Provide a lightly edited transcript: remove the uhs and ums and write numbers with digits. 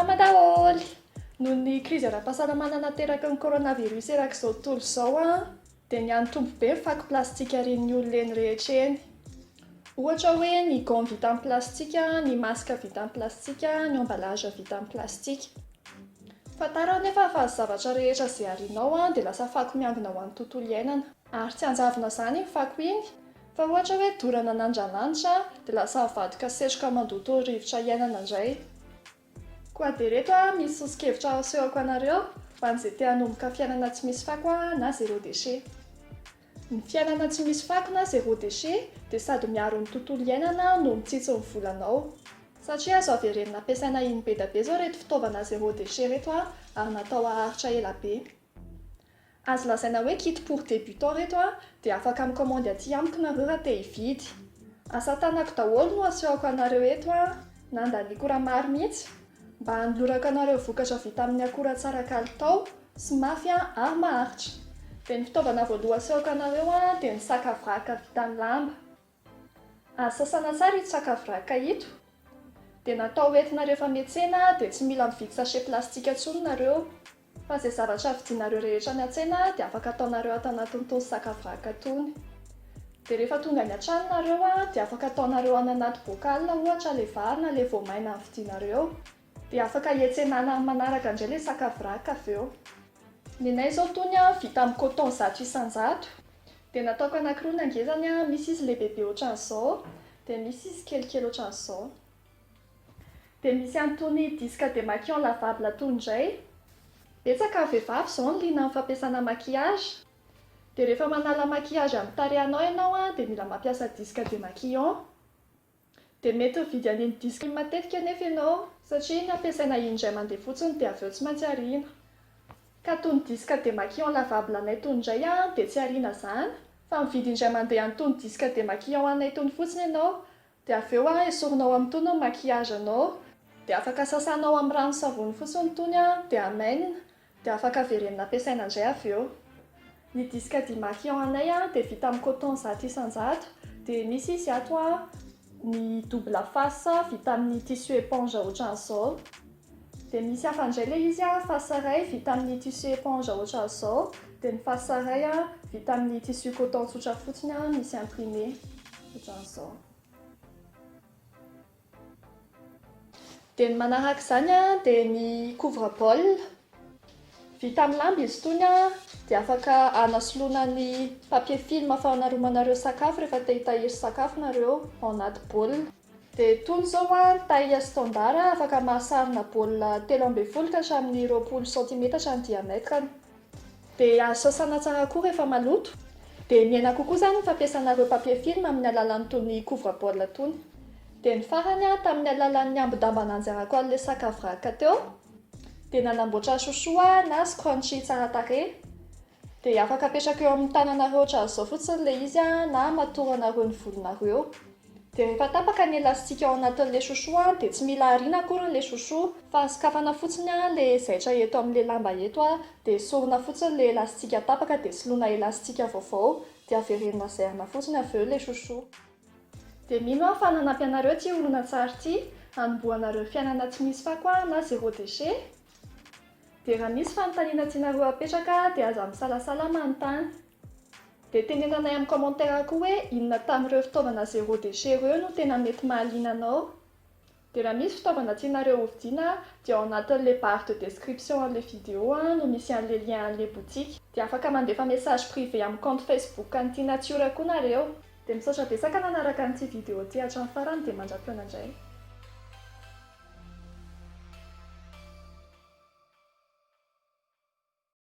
Salama daholo! Noho ny krizy ara-pahasalamana nateraka ny coronavirus eraka izao tontolo izao dia niantombo be ny fako plastika arian'ny olona eny rehetra eny. Ohatra hoe ny gants vita amin'ny plastika, ny masque vita amin'ny plastika, ny emballage vita amin'ny plastika. Fantarao nefa fa ny zavatra rehetra izay arianao dia lasa fako miangona ho an'ny tontolo iainana. Ary tsy hanjavona izany iny fako iny, fa ohatra hoe dorana nandrananitra dia lasa mivadika setroka mandoto ny rivotra iainana indray. Koa dia reto misy sosokevitra asehoko anareo fa an'izay te hanomboka fiainana tsy misy fako na zéro déchet. Ny fiainana tsy misy fako na zéro déchet dia sady miaro ny tontolo iainana no mitsitsy ny volanao. Satria azo averenina ampiasaina iny be da be izao reto fitaovana zéro déchet reto ary natao haharitra ela be. Azo lazaina hoe kit pour débutant reto dia afaka mikomandy aty amiko nareo raha te hividy. Asa tanako daholo no asehoko anareo eto na andaliko raha maro mihitsy mba hanolorako anareo vokatra vita amin'ny akora tsara kalitao sy mafy ary maharitra. Dia ny fitaovana voalohany asehoko anareo dia ny saka vraka vita amin'ny lamba. Azo sasana tsara ito saka vraka ito. Dia natao hoentina rehefa miantsena dia tsy mila mividy sachet plastika intsony nareo. Fa izay zavatra vidinareo rehetra miantsena dia afaka ataonareo ato anatin'itony saka vraka itony. Dia rehefa tonga ny an-trano nareo dia afaka ataonareo any anaty bocal ohatra ilay vary na ilay voamaina vidinareo. Dia afaka hiantsenana amin'ny manaraka indray ilay saka vraka avy eo. Ny anay izao itony vita amin'ny coton 100 isan-jato. Dia nataoko anankiroa ny angezany misy izy lehibe ohatran'izao dia misy izy kelikely ohatran'izao. Dia misy an'itony disque démaquillant lavable itony indray. Betsaka vehivavy izao no liana amin'ny fampiasana maquillage. Dia rehefa manala maquillage amin'ny tarehanao ianao dia mila mampiasa disque démaquillant. Dia mety mividy an'iny disque matetika nefa ianao satria iny ampiasaina indray mandeha fotsiny dia avy eo tsy maintsy ariana. Ka itony disque démaquillant lavable anay itony indray dia tsy ariana izany fa mividy indray mandeha an'itony disque démaquillant anay itony fotsiny ianao dia avy eo esorinao amin'itony ny maquillage anao. Dia afaka sasanao amin'ny rano sy savony fotsiny itony dia amainina dia afaka averenina ampiasaina indray avy eo. Ny disque démaquillant anay dia vita amin'ny coton 100 isan-jato dia misy izy ato ny double face vita amin'ny tissu éponge ohatran'izao. Dia misy hafa indray ilay izy face iray vita amin'ny tissu éponge ohatran'izao dia ny face iray vita amin'ny tissu coton tsotra fotsiny misy imprimé ohatran'izao. Dia ny manaraka izany dia ny couvre-bol. Vita amin'ny lamba izy itony dia afaka hanasoloana ny papier film fa hanaromanareo sakafo rehefa te hitahiry sakafo nareo ao anaty baolina. Dia itony izao taille standard afaka mahasarona baolina 3.20 ka hatramin'ny 20 cm ny diametrany. Dia azo sasana tsara koa rehefa maloto. Dia miaina kokoa izany ny fampiasanareo papier film amin'ny alalan'itony couvre-bol itony. Dia ny farany tamin'ny alalan'ny ambondamba nanjarako an'ilay saka vraka teo dia nanamboatra chouchou na scrunchie tsara tarehy. Dia afaka apetraka eo amin'ny tananareo ohatran'izao fotsiny ilay izy na matoranareo ny volonareo. Dia rehefa tapaka ny elastika ao anatin'ilay chouchou dia tsy mila ariana akory ilay chouchou fa sokafana fotsiny ilay zaitra eto amin'ilay lamba eto dia esorina fotsiny ilay elastika tapaka dia soloina elastika vaovao dia averenina zairina fotsiny avy eo ilay chouchou. Dia mino fa nanampy anareo ity horonan-tsary ity hanombohanareo fiainana tsy misy fako na zéro déchet. Dia raha misy fanontaniana tianareo apetraka dia aza misalasala manontany. Dia tenenanay amin'ny commentaire koa hoe inona tamin'ireo fitaovana zéro déchet ireo no tena mety mahaliana anao. Dia raha misy fitaovana tianareo hovidiana dia ao anatin'ilay barre de description an'ilay vidéo no misy an'ilay lien an'ilay boutique. Dia afaka mandefa message privé amin'ny compte Facebook an'ity natiora koa nareo. Dia misaotra betsaka nanaraka an'ity vidéo ity hatramin'ny farany dia mandra-pioana indray.